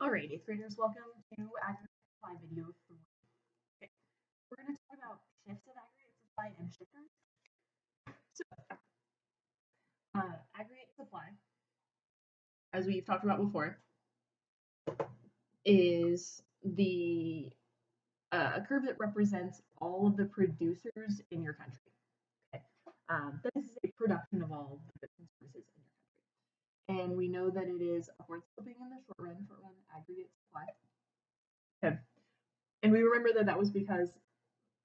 Alright, 8th graders, welcome to Aggregate Supply video 3. Okay, we're going to talk about shifts of aggregate supply and shifters. So, aggregate supply, as we've talked about before, is the curve that represents all of the producers in your country. Okay, this is a production of all the goods and services in your country. And we know that it is upward sloping in the short run aggregate supply. Okay. And we remember that that was because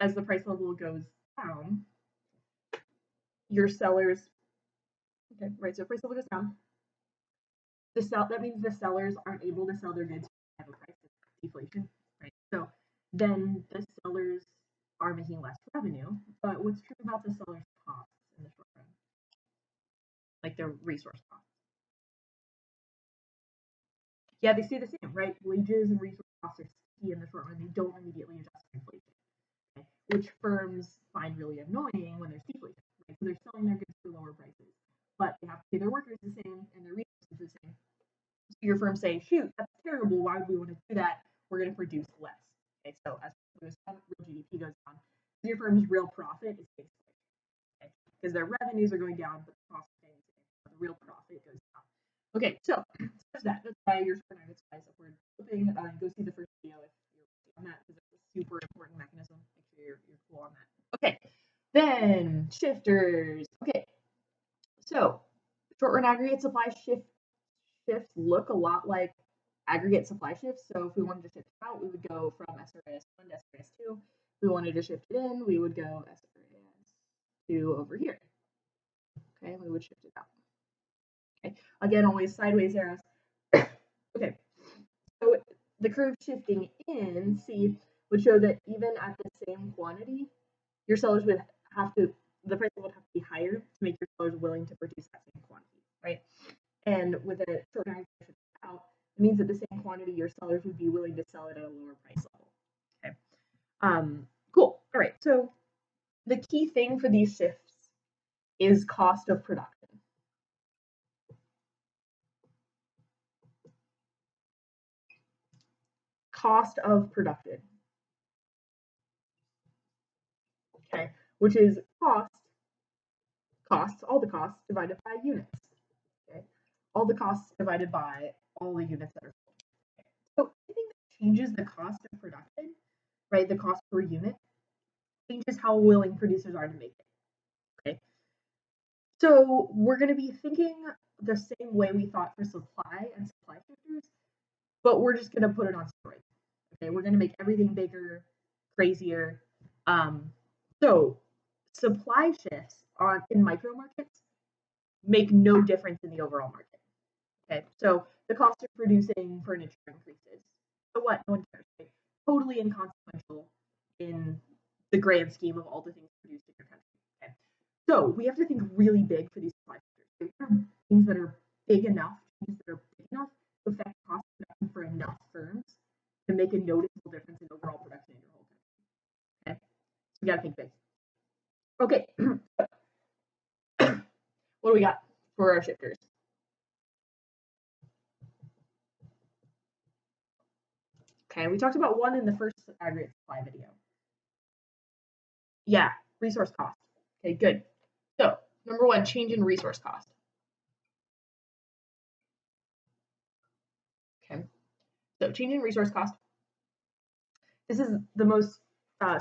as the price level goes down, your sellers, okay, right, so price level goes down, that means the sellers aren't able to sell their goods at a price deflation, right? So then the sellers are making less revenue, but what's true about the sellers' costs in the short run? Like their resource costs. Yeah, they stay the same, right? Wages and resource costs are sticky in the short run. They don't immediately adjust for inflation, okay? Which firms find really annoying when there's deflation, right? So they're selling their goods for lower prices, but they have to pay their workers the same and their resources the same. So your firm say, shoot, that's terrible. Why would we want to do that? We're going to produce less. Okay, so as real GDP goes down, your firm's real profit is basically, okay, because their revenues are going down, but the cost of things, the real profit goes down. Okay, so there's that. That's why your short aggregate supply is upward sloping. Go see the first video if you're on that, because it's a super important mechanism. Make sure you're cool on that. Okay, then shifters. Okay, so short run aggregate supply shifts look a lot like aggregate supply shifts. So if we wanted to shift it out, we would go from SRAS1 to SRAS2. If we wanted to shift it in, we would go SRAS2 over here. Okay, we would shift it out. Okay, again, always sideways arrows. Okay, so the curve shifting in, C, would show that even at the same quantity, your sellers would have to, the price would have to be higher to make your sellers willing to produce that same quantity, right? And with a short aggregate shift out, it means that the same quantity your sellers would be willing to sell it at a lower price level. Okay. Cool. All right. So the key thing for these shifts is cost of production. Cost of production. Okay. Which is all the costs divided by units. Okay. All the costs divided by all the units that are sold. Okay. So anything that changes the cost of production, right, the cost per unit, changes how willing producers are to make it. Okay. So we're going to be thinking the same way we thought for supply and supply shifters, but we're just going to put it on steroids. Okay, we're going to make everything bigger, crazier. So supply shifts in micro markets make no difference in the overall market. Okay, so the cost of producing furniture increases. So what? No one cares. Right? Totally inconsequential in the grand scheme of all the things produced in your country. Okay. So we have to think really big for these supply shifts. Things that are big enough, to affect cost of production for enough firms to make a noticeable difference in overall production in your whole country. Okay, so we got to think big. Okay, what do we got for our shifters? Okay, we talked about one in the first aggregate supply video. Yeah, resource cost. Okay, good. So number one, change in resource cost. Okay, so change in resource cost. This is the most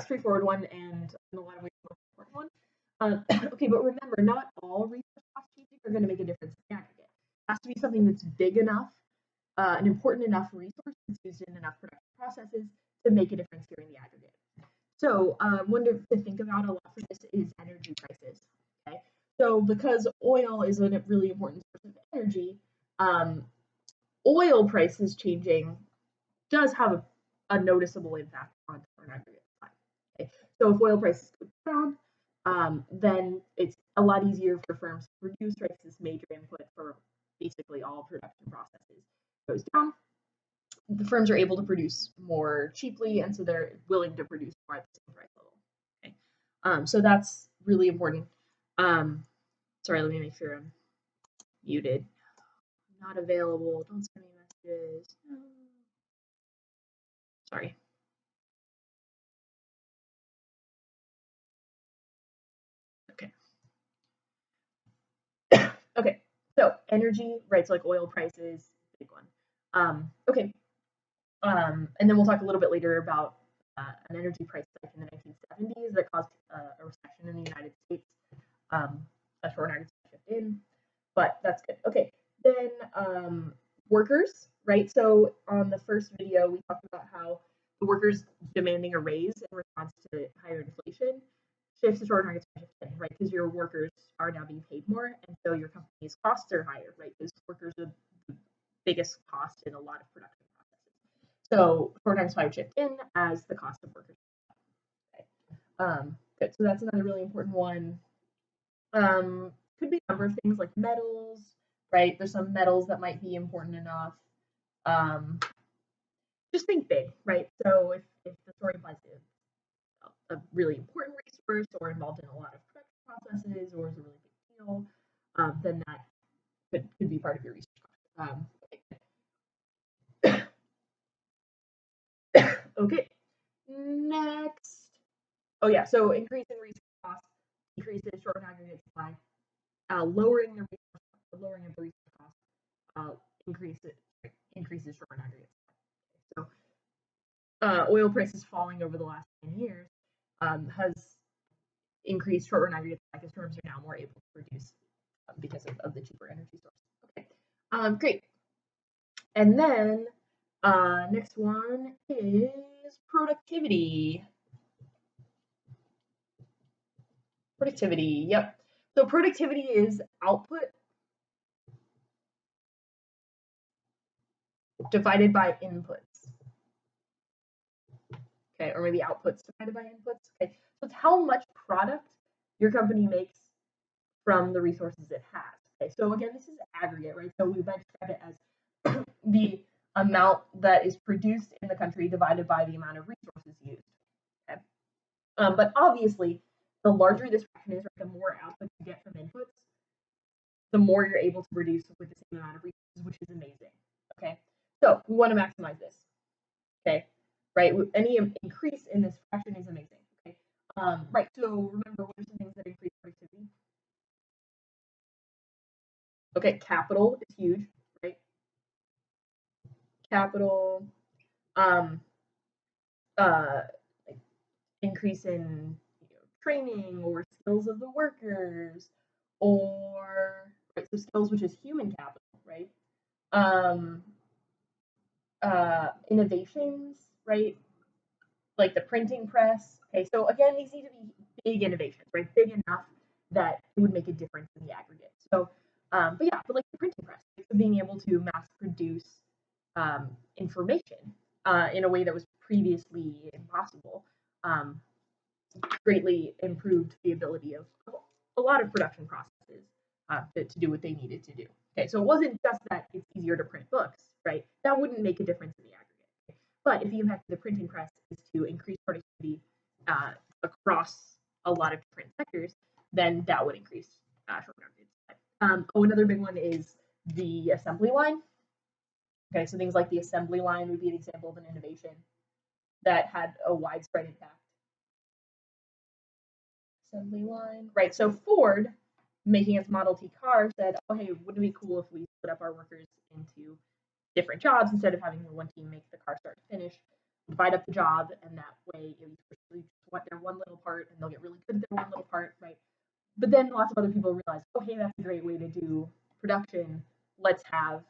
straightforward one and in a lot of ways the most important one. Okay, but remember, not all resource cost changes are going to make a difference in the aggregate. It has to be something that's big enough, an important enough resource that's used in enough production processes to make a difference here in the aggregate. So one to think about a lot for this is energy prices. Okay, so because oil is a really important source of energy, oil prices changing does have a noticeable impact on an aggregate supply. Okay, so if oil prices go down, then it's a lot easier for firms to produce, right? This major input for basically all production processes goes down. The firms are able to produce more cheaply, and so they're willing to produce more at the same price level. Okay, so that's really important. Sorry, let me make sure I'm muted. Not available. Don't send me messages. No. Sorry. Okay. Okay. So energy, right? So like oil prices, big one. Okay. And then we'll talk a little bit later about an energy price spike in the 1970s that caused a recession in the United States. A short shift in, but that's good. Okay, then workers, right? So on the first video, we talked about how the workers demanding a raise in response to higher inflation shifts the short market shift in, right? Because your workers are now being paid more, and so your company's costs are higher, right? Because workers are the biggest cost in a lot of production processes. So short time supply shift in as the cost of workers. Okay. Good. So that's another really important one. Could be a number of things like metals, right? There's some metals that might be important enough. Just think big, right? So if the thorium plant is a really important resource or involved in a lot of production processes or is a really big deal, then that could be part of your research. Okay, next. Oh yeah, so increase in research costs, decreases short aggregate supply, lowering the research costs, increases short aggregate supply. So oil prices falling over the last 10 years has increased short run aggregate supply because firms are now more able to produce because of the cheaper energy source. Okay, great. And then next one is productivity. Productivity, yep. So productivity is output divided by inputs. Okay, or maybe outputs divided by inputs. Okay, so it's how much product your company makes from the resources it has. Okay, so again, this is aggregate, right? So we might describe it as the amount that is produced in the country divided by the amount of resources used. Okay, but obviously, the larger this fraction is, right, the more output you get from inputs, the more you're able to produce with the same amount of resources, which is amazing. Okay, so we want to maximize this. Okay, right? Any increase in this fraction is amazing. Okay, right. So remember, what are some things that increase productivity? Okay, capital is huge, right? Capital, um, like increase in training or skills of the workers, or right, so skills, which is human capital, right? Um, Innovations, right? Like the printing press. Okay, so again, these need to be big innovations, right? Big enough that it would make a difference in the aggregate. So, but yeah, but like the printing press, right? So being able to mass produce information in a way that was previously impossible greatly improved the ability of a lot of production processes to do what they needed to do. Okay, so it wasn't just that it's easier to print books, right? That wouldn't make a difference in the aggregate. Okay? But if the impact of the printing press is to increase productivity across a lot of different sectors, then that would increase short aggregate. Another big one is the assembly line. Okay, so things like the assembly line would be an example of an innovation that had a widespread impact. Assembly line, right? So Ford, making its Model T car, said, "Oh, hey, wouldn't it be cool if we split up our workers into different jobs instead of having one team make the car start to finish? Divide up the job, and that way, you just want their one little part, and they'll get really good at their one little part, right?" But then lots of other people realized, "Oh, hey, that's a great way to do production. Let's have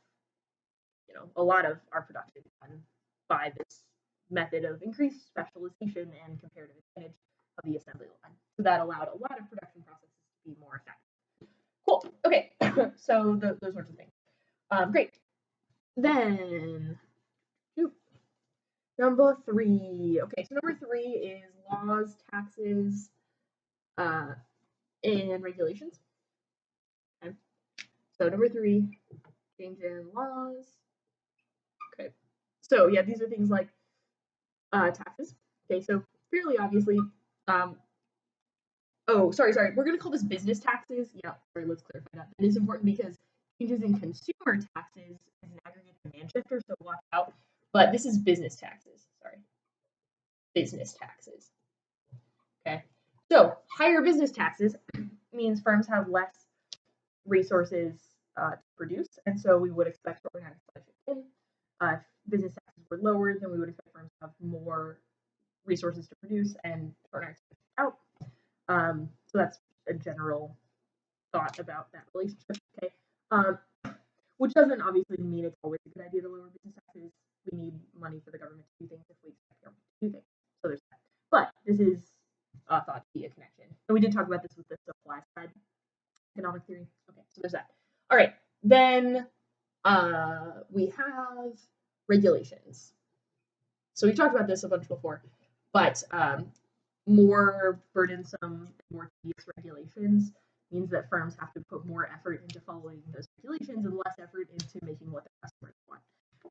a lot of our production done by this method of increased specialization and comparative advantage of the assembly line." So that allowed a lot of production processes to be more effective. Cool. Okay. So those sorts of things. Great. Then number 3. Okay, so number 3 is laws, taxes, and regulations. Okay. So number 3, change in laws. Okay. So yeah, these are things like taxes. Okay, so fairly obviously, oh, sorry, we're going to call this business taxes. Yeah, sorry, let's clarify that. It is important because changes in consumer taxes is an aggregate demand shifter, so watch out. But this is business taxes, sorry. business taxes. Okay, so higher business taxes means firms have less resources to produce, and so we would expect organic inflation in. If business taxes were lower, then we would expect firms to have more resources to produce and organic out. So that's a general thought about that relationship. Okay, which doesn't obviously mean it's always a good idea to lower business taxes. We need money for the government to do things if we expect the government to do things. So there's that. But this is thought to be a connection. And we did talk about this with the supply side economic theory. Okay, so there's that. All right, then we have regulations. So we talked about this a bunch before, but more burdensome, more tedious regulations means that firms have to put more effort into following those regulations and less effort into making what their customers want.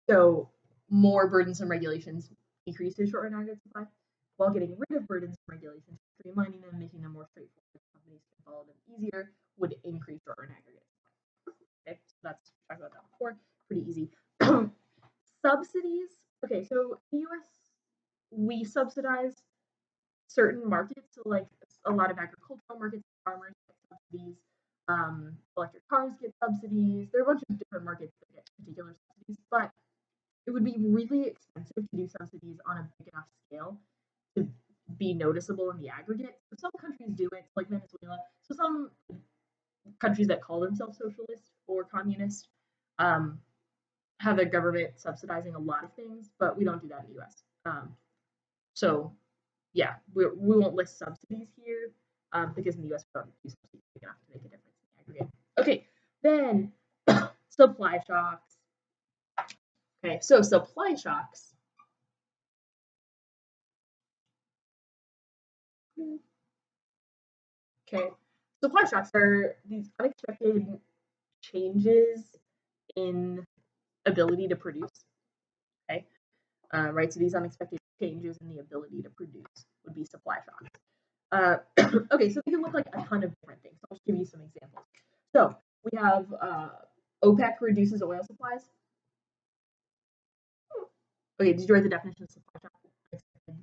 So more burdensome regulations decreases short-run aggregate supply, while getting rid of burdensome regulations, streamlining them, making them more straightforward, companies can follow them easier, would increase short-run aggregate supply. Okay, so that's talked about that before. Pretty easy. Subsidies. Okay, so in the U.S. we subsidize certain markets, so like a lot of agricultural markets, farmers get subsidies. Electric cars get subsidies. There are a bunch of different markets that get particular subsidies, but it would be really expensive to do subsidies on a big enough scale to be noticeable in the aggregate. So some countries do it, like Venezuela. So some countries that call themselves socialist or communist have their government subsidizing a lot of things, but we don't do that in the U.S. So yeah, we won't list subsidies here because in the U.S. we don't do subsidies big enough to make a difference in the aggregate. Okay, then supply shocks. Okay, so supply shocks. Okay, supply shocks are these unexpected changes in ability to produce. Okay, right. So these unexpected changes in the ability to produce would be supply shocks. Okay, so they can look like a ton of different things. I'll just give you some examples. So we have OPEC reduces oil supplies. Okay, did you write the definition of supply shock? Unexpected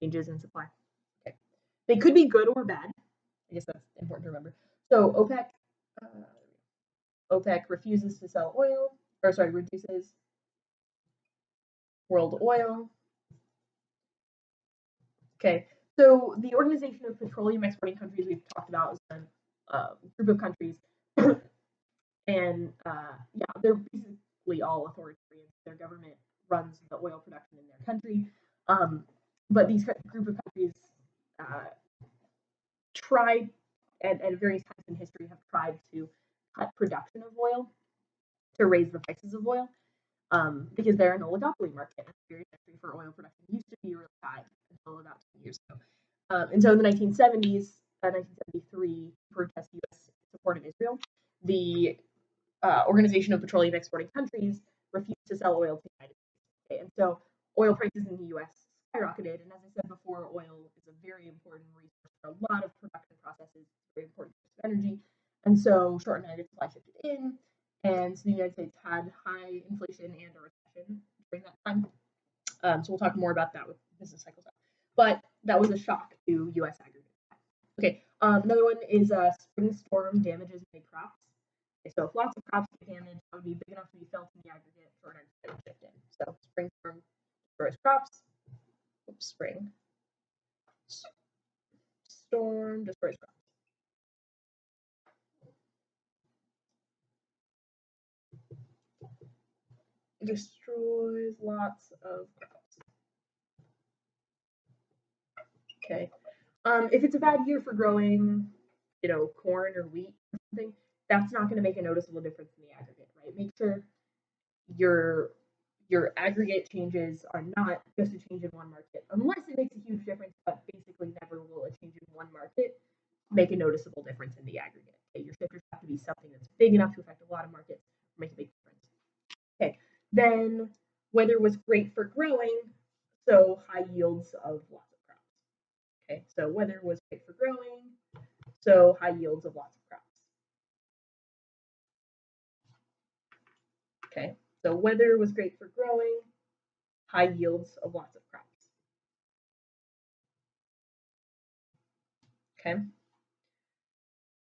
changes in supply. Okay, they could be good or bad. I guess that's important to remember. So OPEC refuses to sell oil, or sorry, reduces world oil. Okay, so the Organization of Petroleum Exporting Countries we've talked about is a group of countries, and yeah, they're basically all authoritarian. Their government runs the oil production in their country, but these group of countries tried, at various times in history, have tried to cut production of oil to raise the prices of oil. Because they're an oligopoly market. And the history for oil production used to be really high until about 10 years ago. And so in the 1970s, 1973, to protest U.S. support of Israel, the Organization of Petroleum Exporting Countries refused to sell oil to the United States. Okay? And so oil prices in the U.S. skyrocketed. And as I said before, oil is a very important resource for a lot of production processes, very important source of energy. And so short-run aggregate supply shifted in. And so the United States had high inflation and a recession during that time. So we'll talk more about that with business cycles. But that was a shock to U.S. aggregate. Okay, another one is spring storm damages many crops. Okay, so if lots of crops get damaged, that would be big enough to be felt in the aggregate for an aggregate shift in. So spring storm destroys crops. Oops, spring storm destroys crops. Destroys lots of crops. Okay. If it's a bad year for growing, corn or wheat or something, that's not going to make a noticeable difference in the aggregate, right? Make sure your aggregate changes are not just a change in one market, unless it makes a huge difference, but basically never will a change in one market make a noticeable difference in the aggregate. Okay? Your shifters have to be something that's big enough to affect a lot of markets, make a big difference. Okay, then weather was great for growing, so high yields of lots of crops. Okay, so weather was great for growing, so high yields of lots of crops. Okay, so weather was great for growing, high yields of lots of crops. Okay.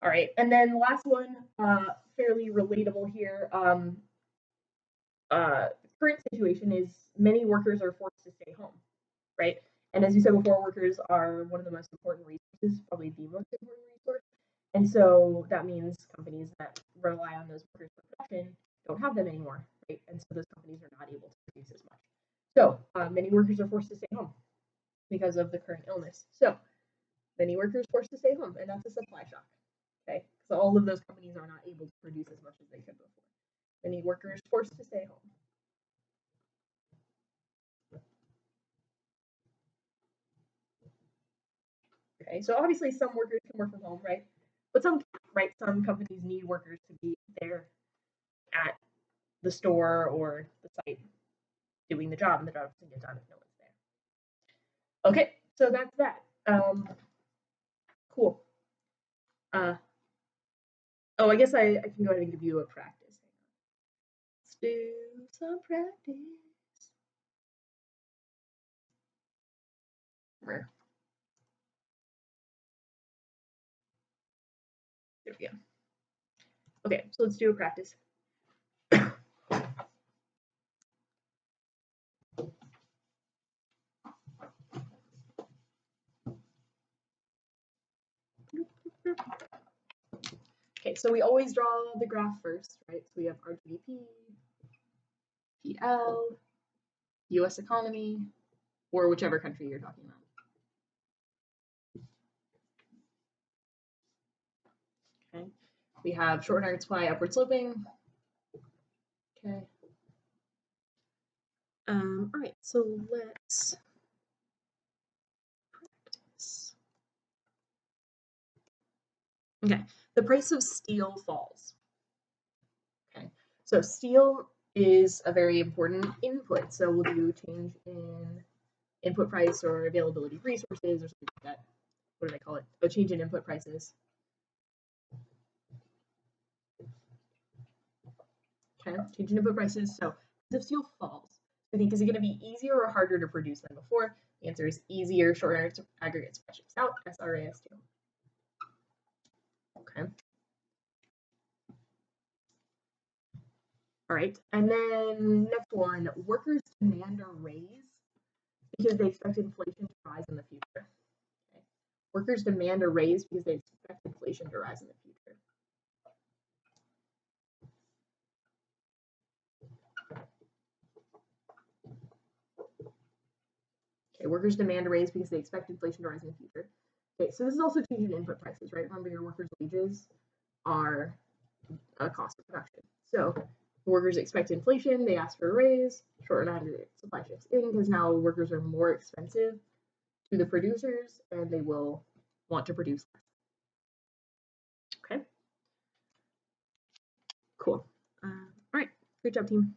All right, and then last one, fairly relatable here. Current situation is many workers are forced to stay home, right? And as you said before, workers are one of the most important resources, probably the most important resource. And so that means companies that rely on those workers for production don't have them anymore, right? And so those companies are not able to produce as much. So many workers are forced to stay home because of the current illness. So many workers forced to stay home, and that's a supply shock. Okay, so all of those companies are not able to produce as much as they could before. Many workers forced to stay home. Okay, so obviously some workers can work from home, right? But some can't, right? Some companies need workers to be there at the store or the site doing the job, and the job doesn't get done if no one's there. Okay, so that's that. Cool. Oh, I guess I can go ahead and give you a practice. Let's do some practice. There we go. Okay, so let's do a practice. Okay, so we always draw the graph first, right? So we have our GDP, PL, US economy, or whichever country you're talking about. Okay, we have short and hard supply, upward sloping. Okay. All right, so let's practice. Okay, the price of steel falls. Okay, so steel is a very important input. So we'll do change in input price or availability of resources or something like that. What do they call it? Oh, change in input prices. Okay, change in input prices. So if steel falls, I think, is it going to be easier or harder to produce than before? The answer is easier. Short aggregate spread ships out, SRAS2. Okay. All right, and then next one, workers demand a raise because they expect inflation to rise in the future. Okay. Workers demand a raise because they expect inflation to rise in the future. Okay, workers demand a raise because they expect inflation to rise in the future. Okay, so this is also changing input prices, right? Remember, your workers' wages are a cost of production. So workers expect inflation, they ask for a raise, short and aggregate supply shifts in because now workers are more expensive to the producers and they will want to produce less. Okay. Cool. All right. Great job, team.